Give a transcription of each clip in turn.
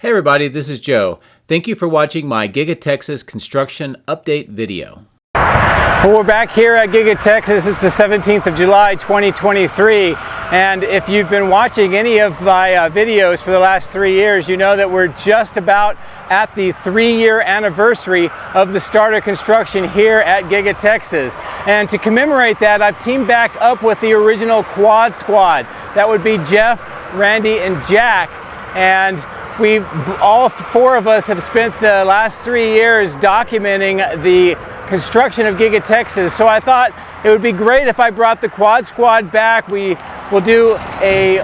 Hey everybody, this is Joe. Thank you for watching my Giga Texas construction update video. Well, we're back here at Giga Texas. It's the 17th of July 2023, and if you've been watching any of my videos for the last 3 years, you know that we're just about at the 3-year anniversary of the start of construction here at Giga Texas. And to commemorate that, I've teamed back up with the original Quad Squad. That would be Jeff, Randy, and Jack. And all four of us have spent the last 3 years documenting the construction of Giga Texas. So I thought it would be great if I brought the Quad Squad back. We will do a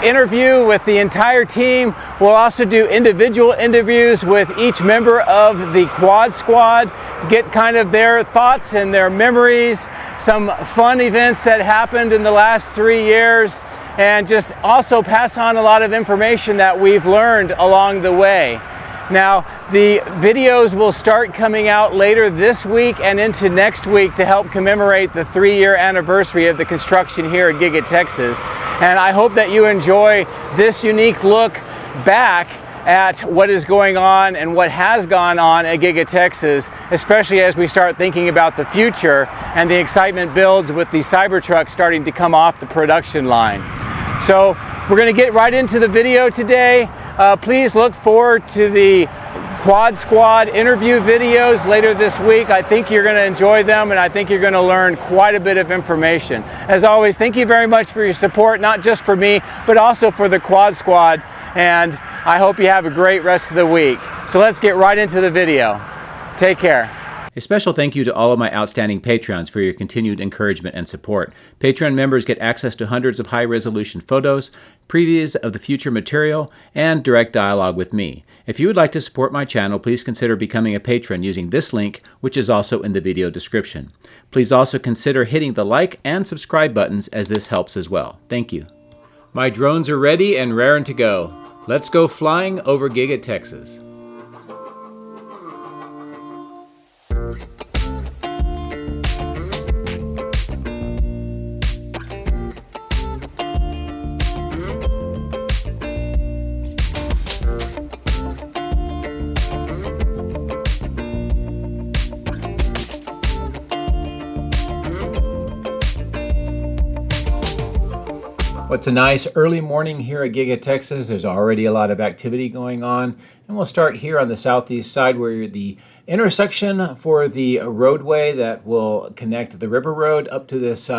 interview with the entire team. We'll also do individual interviews with each member of the Quad Squad, get kind of their thoughts and their memories, some fun events that happened in the last 3 years, and just also pass on a lot of information that we've learned along the way. Now, the videos will start coming out later this week and into next week to help commemorate the 3-year anniversary of the construction here at Giga Texas. And I hope that you enjoy this unique look back at what is going on and what has gone on at Giga Texas, especially as we start thinking about the future and the excitement builds with the Cybertruck starting to come off the production line. So we're going to get right into the video today. Please look forward to the Quad Squad interview videos later this week. I think you're going to enjoy them, and I think you're going to learn quite a bit of information. As always, thank you very much for your support, not just for me, but also for the Quad Squad, and I hope you have a great rest of the week. So let's get right into the video. Take care. A special thank you to all of my outstanding Patreons for your continued encouragement and support. Patreon members get access to hundreds of high-resolution photos, previews of the future material, and direct dialogue with me. If you would like to support my channel, please consider becoming a patron using this link, which is also in the video description. Please also consider hitting the like and subscribe buttons, as this helps as well. Thank you. My drones are ready and raring to go. Let's go flying over Giga Texas. Well, it's a nice early morning here at Giga Texas. There's already a lot of activity going on, and we'll start here on the southeast side where the intersection for the roadway that will connect the river road up to this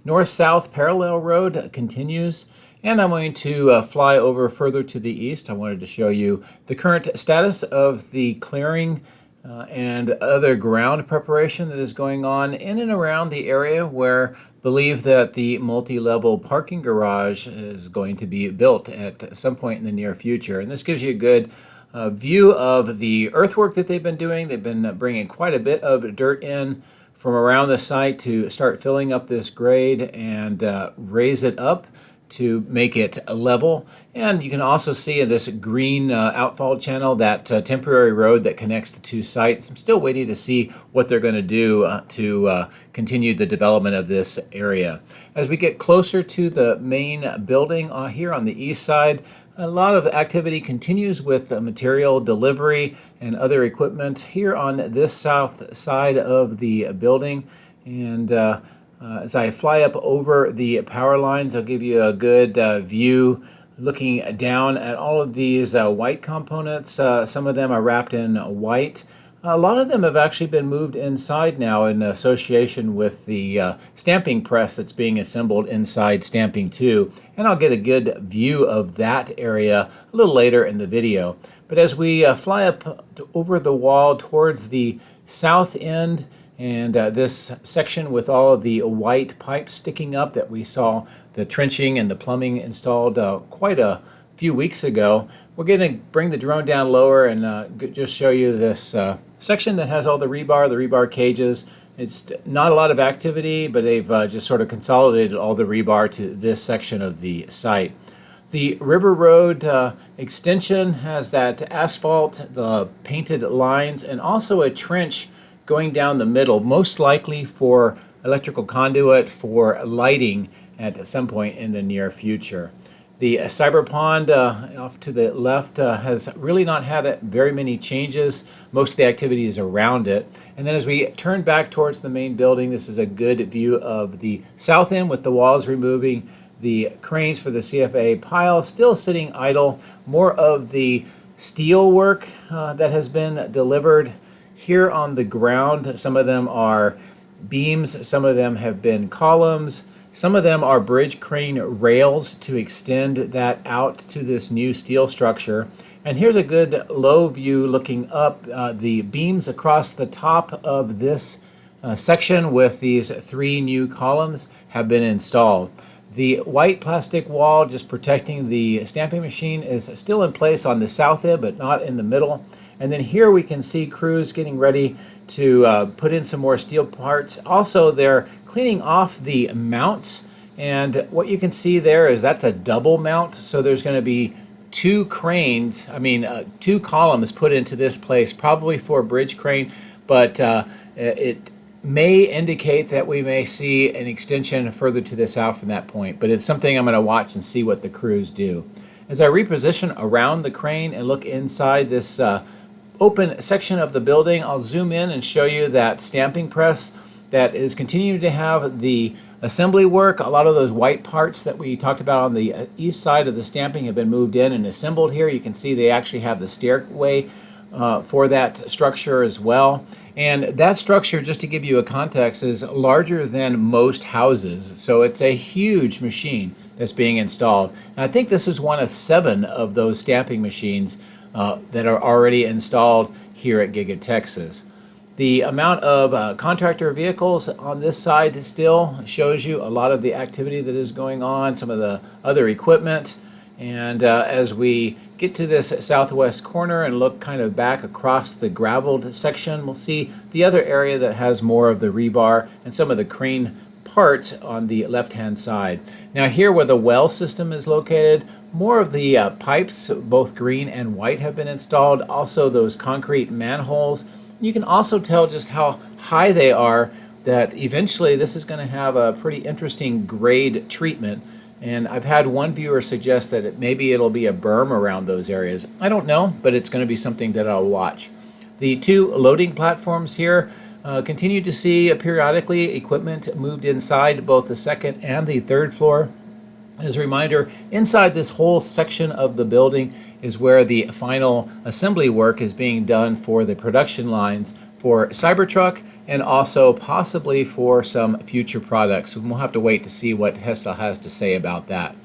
north-south parallel road continues. And I'm going to fly over further to the east. I wanted to show you the current status of the clearing and other ground preparation that is going on in and around the area where believe that the multi-level parking garage is going to be built at some point in the near future. And this gives you a good view of the earthwork that they've been doing. They've been bringing quite a bit of dirt in from around the site to start filling up this grade and raise it up to make it level. And you can also see in this green outfall channel that temporary road that connects the two sites. I'm still waiting to see what they're going to do to continue the development of this area. As we get closer to the main building here on the east side, a lot of activity continues with material delivery and other equipment here on this south side of the building. And as I fly up over the power lines, I'll give you a good view looking down at all of these white components. Some of them are wrapped in white. A lot of them have actually been moved inside now in association with the stamping press that's being assembled inside Stamping 2. And I'll get a good view of that area a little later in the video. But as we fly up over the wall towards the south end, and this section with all of the white pipes sticking up that we saw the trenching and the plumbing installed quite a few weeks ago, we're going to bring the drone down lower and just show you this section that has all the rebar cages. It's not a lot of activity, but they've just sort of consolidated all the rebar to this section of the site. The River Road extension has that asphalt, the painted lines, and also a trench going down the middle, most likely for electrical conduit for lighting at some point in the near future. The cyber pond off to the left has really not had very many changes. Most of the activity is around it. And then as we turn back towards the main building, this is a good view of the south end with the walls removing, the cranes for the CFA pile still sitting idle. More of the steel work that has been delivered here on the ground. Some of them are beams, some of them have been columns. Some of them are bridge crane rails to extend that out to this new steel structure. And here's a good low view looking up. The beams across the top of this section with these 3 new columns have been installed. The white plastic wall just protecting the stamping machine is still in place on the south end, but not in the middle. And then here we can see crews getting ready to put in some more steel parts. Also, they're cleaning off the mounts, and what you can see there is that's a double mount. So there's going to be 2 cranes, 2 columns put into this place, probably for a bridge crane, but it may indicate that we may see an extension further to the south from that point, but it's something I'm going to watch and see what the crews do. As I reposition around the crane and look inside this open section of the building, I'll zoom in and show you that stamping press that is continuing to have the assembly work. A lot of those white parts that we talked about on the east side of the stamping have been moved in and assembled here. You can see they actually have the stairway for that structure as well. And that structure, just to give you a context, is larger than most houses. So it's a huge machine that's being installed. And I think this is one of 7 of those stamping machines that are already installed here at Giga Texas. The amount of contractor vehicles on this side still shows you a lot of the activity that is going on, some of the other equipment. And as we get to this southwest corner and look kind of back across the graveled section, we'll see the other area that has more of the rebar and some of the crane parts on the left-hand side. Now here where the well system is located, more of the pipes, both green and white, have been installed. Also those concrete manholes. You can also tell just how high they are, that eventually this is going to have a pretty interesting grade treatment. And I've had one viewer suggest that maybe it'll be a berm around those areas. I don't know, but it's going to be something that I'll watch. The 2 loading platforms here continue to see periodically equipment moved inside both the 2nd and the 3rd floor. As a reminder, inside this whole section of the building is where the final assembly work is being done for the production lines for Cybertruck and also possibly for some future products. We'll have to wait to see what Tesla has to say about that.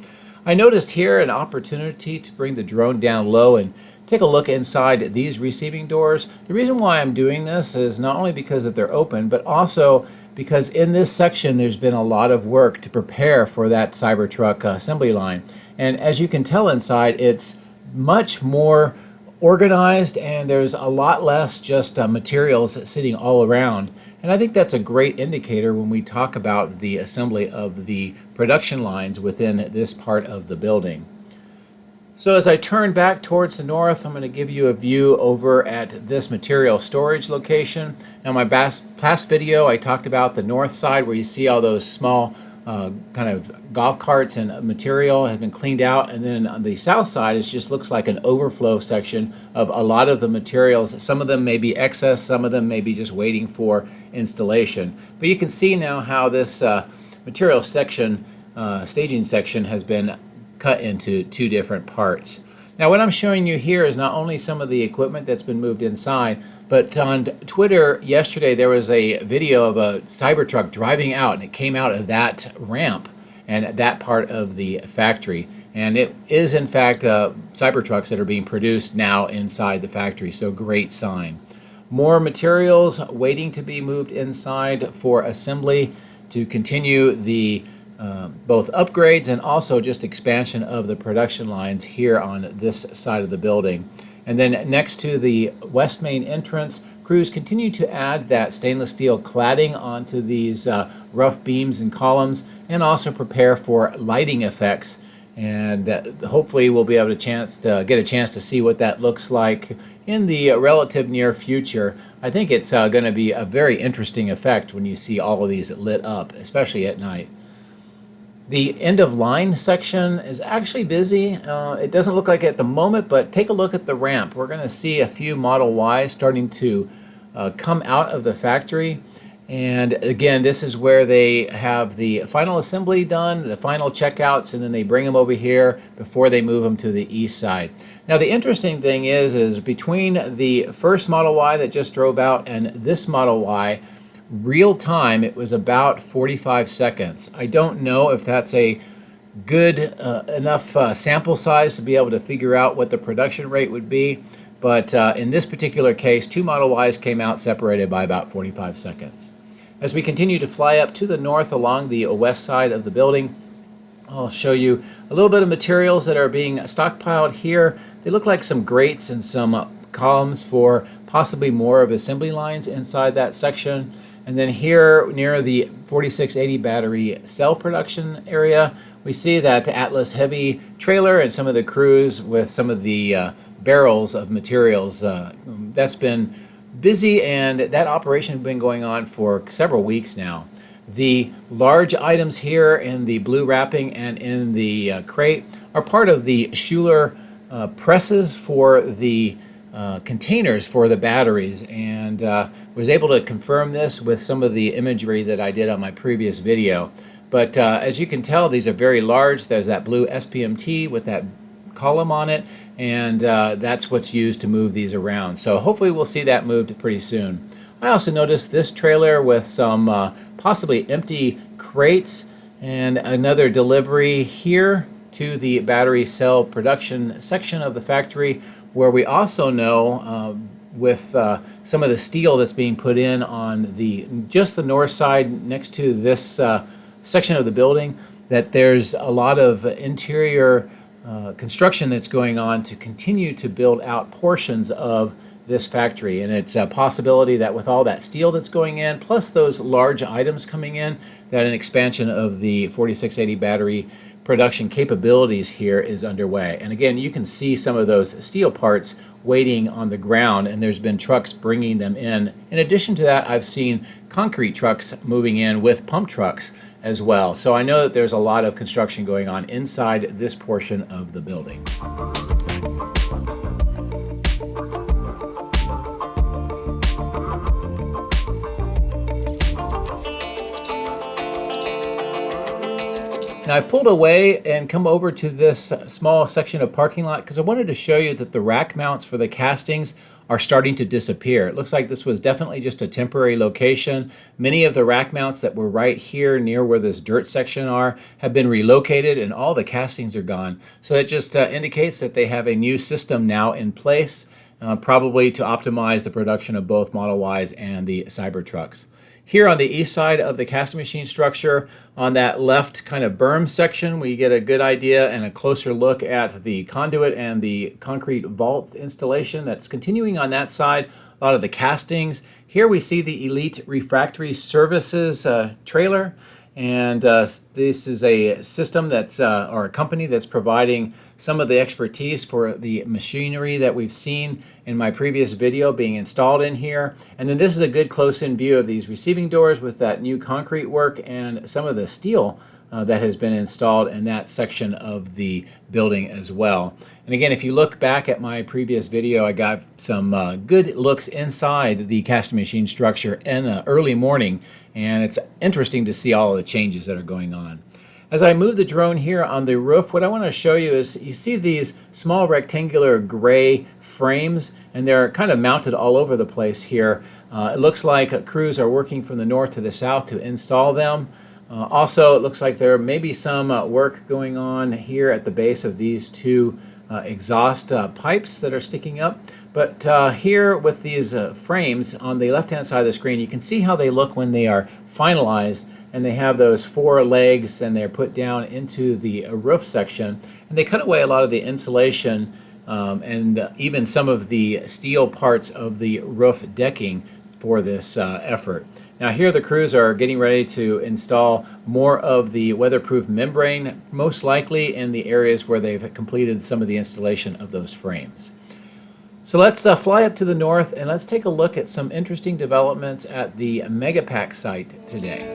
I noticed here an opportunity to bring the drone down low and take a look inside these receiving doors. The reason why I'm doing this is not only because that they're open, but also because in this section there's been a lot of work to prepare for that Cybertruck assembly line. And as you can tell inside, it's much more organized and there's a lot less just materials sitting all around. And I think that's a great indicator when we talk about the assembly of the production lines within this part of the building. So as I turn back towards the north, I'm going to give you a view over at this material storage location. Now, my past video, I talked about the north side where you see all those small kind of golf carts and material have been cleaned out. And then on the south side, it just looks like an overflow section of a lot of the materials. Some of them may be excess, some of them may be just waiting for installation. But you can see now how this material section, staging section, has been cut into 2 different parts. Now what I'm showing you here is not only some of the equipment that's been moved inside, but on Twitter yesterday there was a video of a Cybertruck driving out, and it came out of that ramp and that part of the factory. And it is in fact Cybertrucks that are being produced now inside the factory, so great sign. More materials waiting to be moved inside for assembly to continue the both upgrades and also just expansion of the production lines here on this side of the building. And then next to the west main entrance, crews continue to add that stainless steel cladding onto these rough beams and columns, and also prepare for lighting effects. And hopefully we'll be able to get a chance to see what that looks like in the relative near future. I think it's going to be a very interesting effect when you see all of these lit up, especially at night. The end of line section is actually busy. It doesn't look like it at the moment, but take a look at the ramp. We're going to see a few Model Ys starting to come out of the factory. And again, this is where they have the final assembly done, the final checkouts, and then they bring them over here before they move them to the east side. Now, the interesting thing is between the first Model Y that just drove out and this Model Y, real time, it was about 45 seconds. I don't know if that's a good enough sample size to be able to figure out what the production rate would be. But in this particular case, two Model Ys came out separated by about 45 seconds. As we continue to fly up to the north along the west side of the building, I'll show you a little bit of materials that are being stockpiled here. They look like some grates and some columns for possibly more of assembly lines inside that section. And then here near the 4680 battery cell production area, we see that Atlas heavy trailer and some of the crews with some of the barrels of materials. That's been busy, and that operation has been going on for several weeks now. The large items here in the blue wrapping and in the crate are part of the Schuler presses for the containers for the batteries, and was able to confirm this with some of the imagery that I did on my previous video. But as you can tell, these are very large. There's that blue SPMT with that column on it, and that's what's used to move these around. So hopefully we'll see that moved pretty soon. I also noticed this trailer with some possibly empty crates and another delivery here to the battery cell production section of the factory, where we also know with some of the steel that's being put in on just the north side next to this section of the building, that there's a lot of interior construction that's going on to continue to build out portions of this factory. And it's a possibility that with all that steel that's going in, plus those large items coming in, that an expansion of the 4680 battery production capabilities here is underway. And again, you can see some of those steel parts waiting on the ground, and there's been trucks bringing them in. In addition to that, I've seen concrete trucks moving in with pump trucks as well. So I know that there's a lot of construction going on inside this portion of the building. Now I've pulled away and come over to this small section of parking lot because I wanted to show you that the rack mounts for the castings are starting to disappear. It looks like this was definitely just a temporary location. Many of the rack mounts that were right here near where this dirt section have been relocated, and all the castings are gone. So it just indicates that they have a new system now in place, probably to optimize the production of both Model Ys and the Cybertrucks. Here on the east side of the casting machine structure, on that left kind of berm section, we get a good idea and a closer look at the conduit and the concrete vault installation that's continuing on that side. A lot of the castings. Here we see the Elite Refractory Services trailer, and this is a system that's, or a company that's providing some of the expertise for the machinery that we've seen in my previous video being installed in here. And then this is a good close-in view of these receiving doors with that new concrete work and some of the steel that has been installed in that section of the building as well. And again, if you look back at my previous video, I got some good looks inside the casting machine structure in the early morning, and it's interesting to see all of the changes that are going on. As I move the drone here on the roof, what I want to show you is you see these small rectangular gray frames, and they're kind of mounted all over the place here. It looks like crews are working from the north to the south to install them. Also, it looks like there may be some work going on here at the base of these two exhaust pipes that are sticking up. But here with these frames on the left-hand side of the screen, you can see how they look when they are finalized, and they have those four legs and they're put down into the roof section, and they cut away a lot of the insulation and even some of the steel parts of the roof decking for this effort. Now here the crews are getting ready to install more of the weatherproof membrane, most likely in the areas where they've completed some of the installation of those frames. So let's fly up to the north and let's take a look at some interesting developments at the Megapacks site today.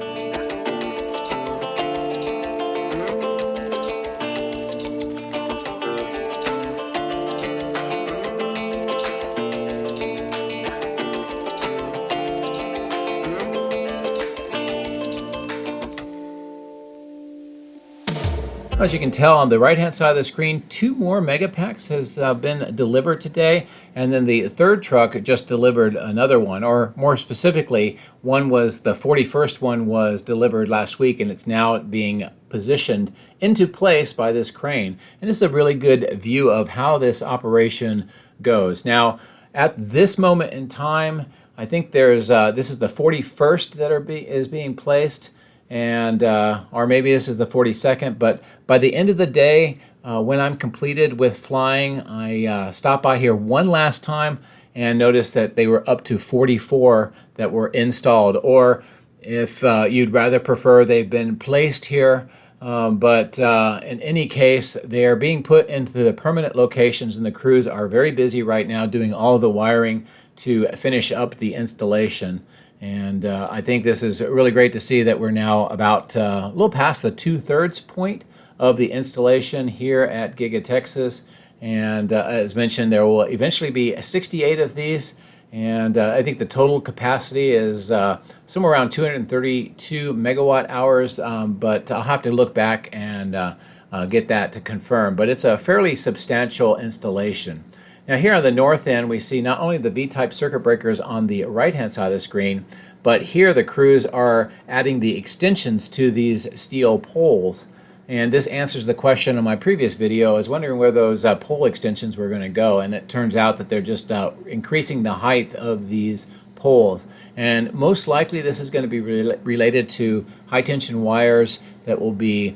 As you can tell on the right-hand side of the screen, 2 more Megapacks has been delivered today, and then the third truck just delivered another one, or more specifically, one was the 41st one was delivered last week, and it's now being positioned into place by this crane. And this is a really good view of how this operation goes. Now, at this moment in time, I think there's this is the 41st that is being placed, and or maybe this is the 42nd, but by the end of the day, when I'm completed with flying, I stop by here one last time and notice that they were up to 44 that were installed, or if you'd rather prefer, they've been placed here, but in any case, they are being put into the permanent locations, and the crews are very busy right now doing all the wiring to finish up the installation. And I think this is really great to see that we're now about a little past the 2/3 point of the installation here at Giga Texas. And as mentioned, there will eventually be 68 of these. And I think the total capacity is somewhere around 232 megawatt hours, but I'll have to look back and get that to confirm. But it's a fairly substantial installation. Now here on the north end, we see not only the V-type circuit breakers on the right-hand side of the screen, but here the crews are adding the extensions to these steel poles. And this answers the question in my previous video. I was wondering where those pole extensions were going to go, and it turns out that they're just increasing the height of these poles. And most likely this is going to be related to high-tension wires that will be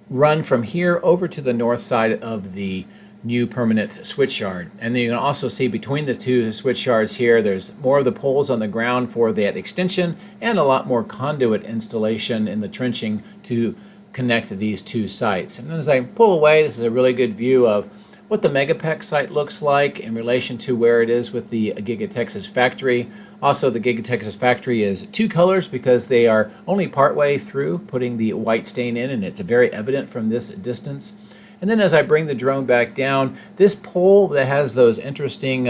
run from here over to the north side of the new permanent switch yard. And then you can also see between the two switch yards here, there's more of the poles on the ground for that extension and a lot more conduit installation in the trenching to connect these two sites. And then as I pull away, this is a really good view of what the Megapack site looks like in relation to where it is with the Giga Texas factory. Also, the Giga Texas factory is 2 colors because they are only partway through putting the white stain in, and it's very evident from this distance. And then as I bring the drone back down, this pole that has those interesting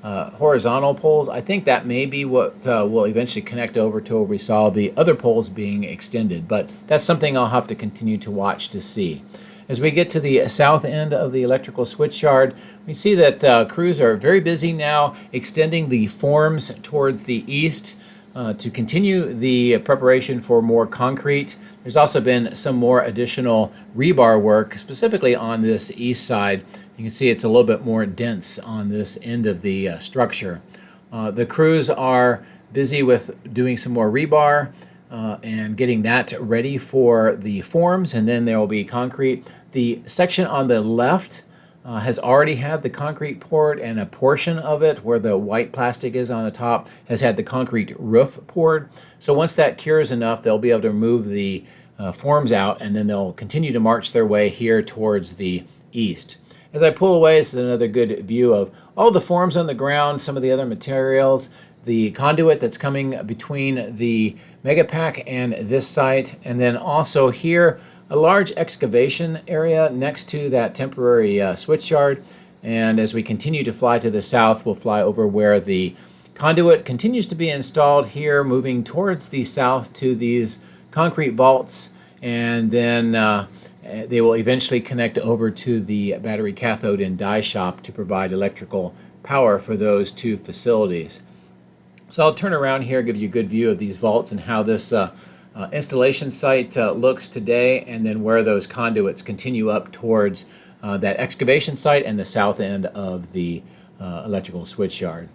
horizontal poles, I think that may be what will eventually connect over to where we saw the other poles being extended. But that's something I'll have to continue to watch to see. As we get to the south end of the electrical switch yard, we see that crews are very busy now extending the forms towards the east to continue the preparation for more concrete. There's also been some more additional rebar work, specifically on this east side. You can see it's a little bit more dense on this end of the structure. The crews are busy with doing some more rebar and getting that ready for the forms, and then there will be concrete. The section on the left has already had the concrete poured, and a portion of it where the white plastic is on the top has had the concrete roof poured. So once that cures enough, they'll be able to remove the forms out, and then they'll continue to march their way here towards the east. As I pull away, this is another good view of all the forms on the ground, some of the other materials, the conduit that's coming between the Megapack and this site, and then also here a large excavation area next to that temporary switch yard. And as we continue to fly to the south, we'll fly over where the conduit continues to be installed here, moving towards the south to these concrete vaults, and then they will eventually connect over to the battery cathode and die shop to provide electrical power for those two facilities. So I'll turn around here, give you a good view of these vaults and how this installation site looks today, and then where those conduits continue up towards that excavation site and the south end of the electrical switch yard.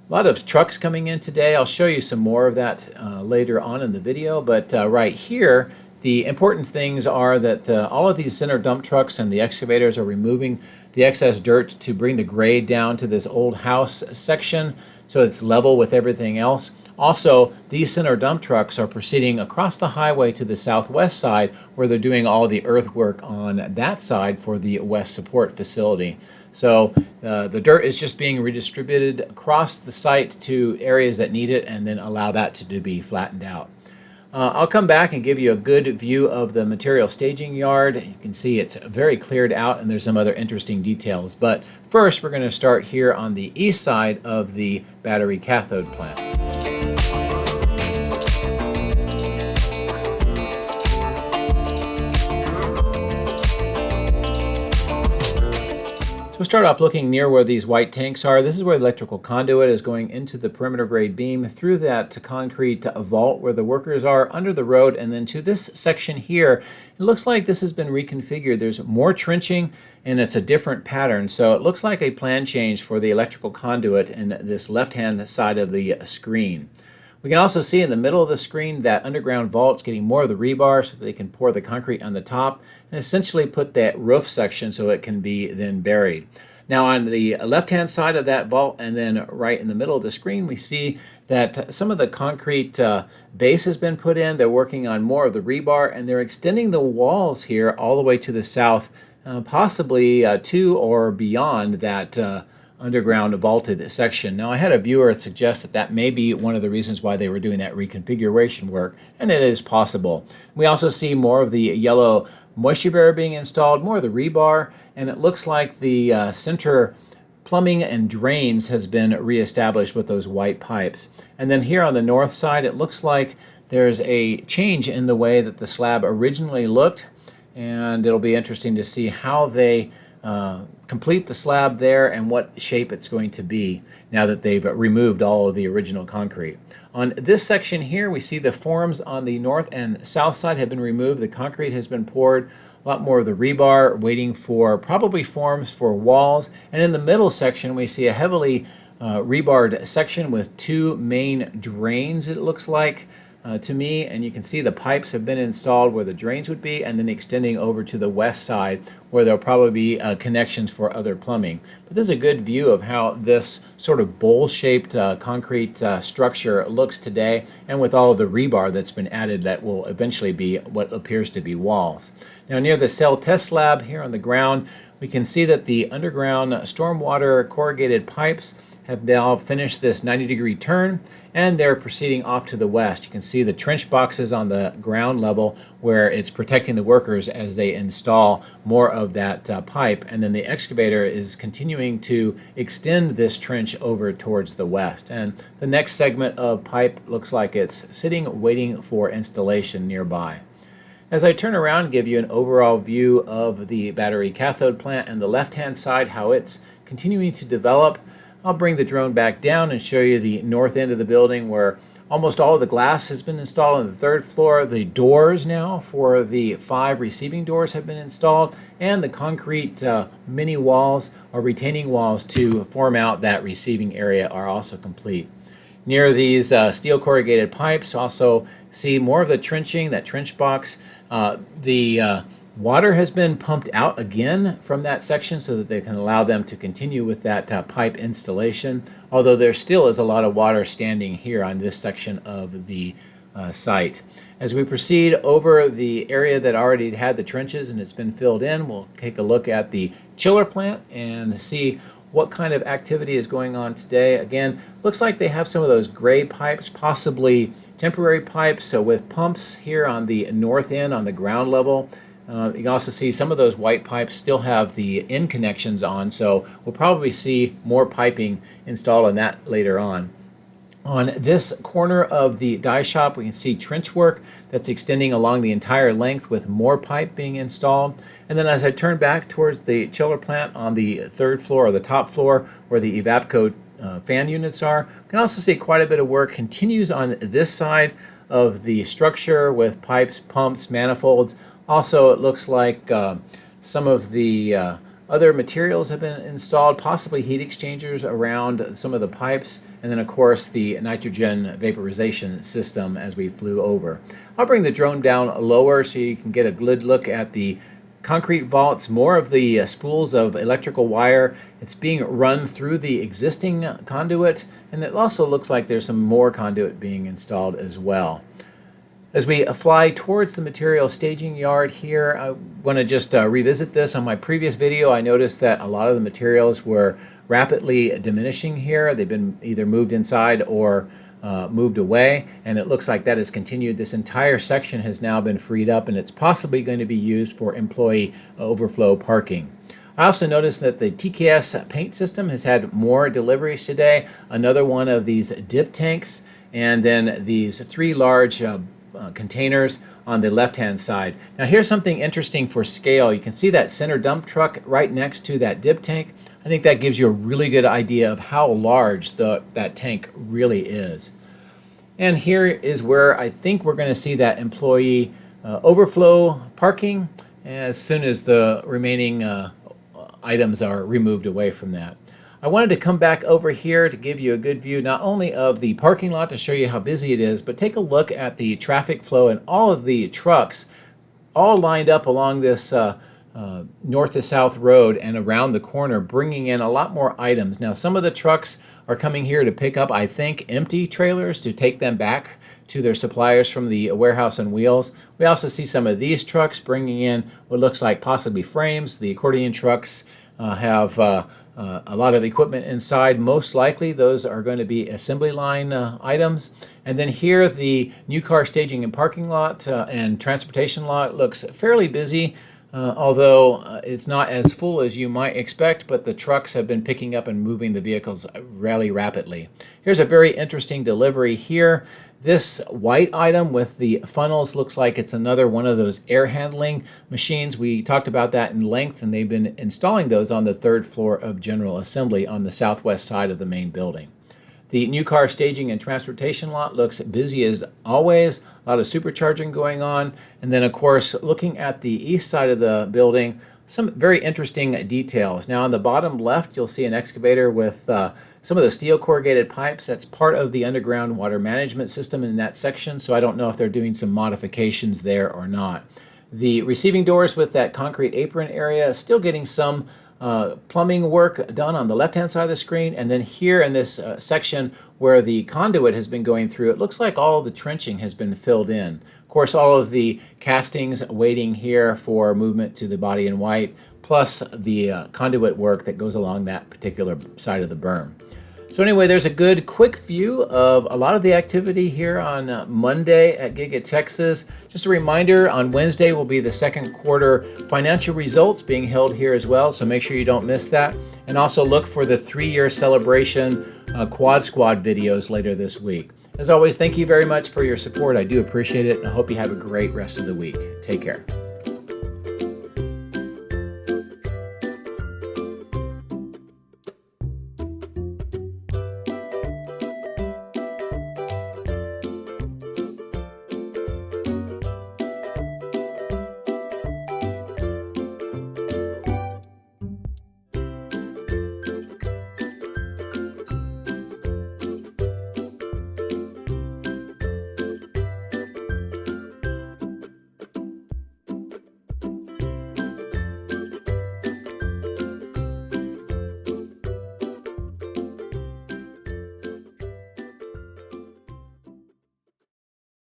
A lot of trucks coming in today. I'll show you some more of that later on in the video, but right here the important things are that all of these center dump trucks and the excavators are removing the excess dirt to bring the grade down to this old house section so it's level with everything else. Also, these center dump trucks are proceeding across the highway to the southwest side where they're doing all the earthwork on that side for the west support facility. So the dirt is just being redistributed across the site to areas that need it, and then allow that to be flattened out. I'll come back and give you a good view of the material staging yard. You can see it's very cleared out, and there's some other interesting details. But first, we're going to start here on the east side of the battery cathode plant. start off looking near where these white tanks are. This is where the electrical conduit is going into the perimeter grade beam through that concrete vault where the workers are under the road, and then to this section here. It looks like this has been reconfigured. There's more trenching and it's a different pattern. So it looks like a plan change for the electrical conduit in this left-hand side of the screen. We can also see in the middle of the screen that underground vault's getting more of the rebar so that they can pour the concrete on the top and essentially put that roof section so it can be then buried. Now on the left-hand side of that vault and then right in the middle of the screen, we see that some of the concrete base has been put in. They're working on more of the rebar and they're extending the walls here all the way to the south, possibly to or beyond that underground vaulted section. Now I had a viewer suggest that that may be one of the reasons why they were doing that reconfiguration work, and it is possible. We also see more of the yellow moisture barrier being installed, more of the rebar, and it looks like the center plumbing and drains has been reestablished with those white pipes. And then here on the north side, it looks like there's a change in the way that the slab originally looked, and it'll be interesting to see how they complete the slab there and what shape it's going to be now that they've removed all of the original concrete. On this section here, we see the forms on the north and south side have been removed. The concrete has been poured. A lot more of the rebar waiting for probably forms for walls. And in the middle section, we see a heavily rebarred section with two main drains, it looks like to me, and you can see the pipes have been installed where the drains would be and then extending over to the west side where there'll probably be connections for other plumbing. But this is a good view of how this sort of bowl-shaped concrete structure looks today, and with all of the rebar that's been added that will eventually be what appears to be walls. Now near the cell test lab here on the ground, we can see that the underground stormwater corrugated pipes have now finished this 90-degree turn, and they're proceeding off to the west. You can see the trench boxes on the ground level where it's protecting the workers as they install more of that pipe, and then the excavator is continuing to extend this trench over towards the west. And the next segment of pipe looks like it's sitting waiting for installation nearby. As I turn around and give you an overall view of the battery cathode plant and the left-hand side, how it's continuing to develop, I'll bring the drone back down and show you the north end of the building where almost all of the glass has been installed on the third floor. The doors now for the 5 receiving doors have been installed, and the concrete mini walls or retaining walls to form out that receiving area are also complete. Near these steel corrugated pipes, also see more of the trenching, that trench box. The water has been pumped out again from that section so that they can allow them to continue with that pipe installation, although there still is a lot of water standing here on this section of the site. As we proceed over the area that already had the trenches and it's been filled in, we'll take a look at the chiller plant and see what kind of activity is going on today. Again, looks like they have some of those gray pipes, possibly temporary pipes, so with pumps here on the north end on the ground level. You can also see some of those white pipes still have the end connections on, so we'll probably see more piping installed on that later on. On this corner of the die shop, we can see trench work that's extending along the entire length with more pipe being installed. And then as I turn back towards the chiller plant on the third floor or the top floor where the Evapco fan units are, we can also see quite a bit of work continues on this side of the structure with pipes, pumps, manifolds. Also, it looks like some of the other materials have been installed, possibly heat exchangers around some of the pipes, and then of course the nitrogen vaporization system as we flew over. I'll bring the drone down lower so you can get a good look at the concrete vaults, more of the spools of electrical wire. It's being run through the existing conduit, and it also looks like there's some more conduit being installed as well. As we fly towards the material staging yard here, I want to just revisit this. On my previous video, I noticed that a lot of the materials were rapidly diminishing here. They've been either moved inside or moved away, and it looks like that has continued. This entire section has now been freed up, and it's possibly going to be used for employee overflow parking. I also noticed that the TKS paint system has had more deliveries today. Another one of these dip tanks, and then these 3 large containers on the left-hand side. Now here's something interesting for scale. You can see that center dump truck right next to that dip tank. I think that gives you a really good idea of how large that tank really is. And here is where I think we're going to see that employee overflow parking as soon as the remaining items are removed away from that. I wanted to come back over here to give you a good view not only of the parking lot to show you how busy it is, but take a look at the traffic flow and all of the trucks all lined up along this north to south road and around the corner, bringing in a lot more items. Now, some of the trucks are coming here to pick up, I think, empty trailers to take them back to their suppliers from the warehouse on wheels. We also see some of these trucks bringing in what looks like possibly frames. The accordion trucks have a lot of equipment inside. Most likely those are going to be assembly line items. And then here the new car staging and parking lot and transportation lot looks fairly busy. Although it's not as full as you might expect, but the trucks have been picking up and moving the vehicles really rapidly. Here's a very interesting delivery here. This white item with the funnels looks like it's another one of those air handling machines. We talked about that in length, and they've been installing those on the 3rd floor of General Assembly on the southwest side of the main building. The new car staging and transportation lot looks busy as always, a lot of supercharging going on. And then, of course, looking at the east side of the building, some very interesting details. Now, on the bottom left, you'll see an excavator with some of the steel corrugated pipes. That's part of the underground water management system in that section, so I don't know if they're doing some modifications there or not. The receiving doors with that concrete apron area is still getting some plumbing work done on the left-hand side of the screen, and then here in this section where the conduit has been going through, it looks like all of the trenching has been filled in. Of course, all of the castings waiting here for movement to the body in white, plus the conduit work that goes along that particular side of the berm. So anyway, there's a good quick view of a lot of the activity here on Monday at Giga Texas. Just a reminder, on Wednesday will be the 2nd quarter financial results being held here as well, so make sure you don't miss that. And also look for the 3-year celebration Quad Squad videos later this week. As always, thank you very much for your support. I do appreciate it, and I hope you have a great rest of the week. Take care.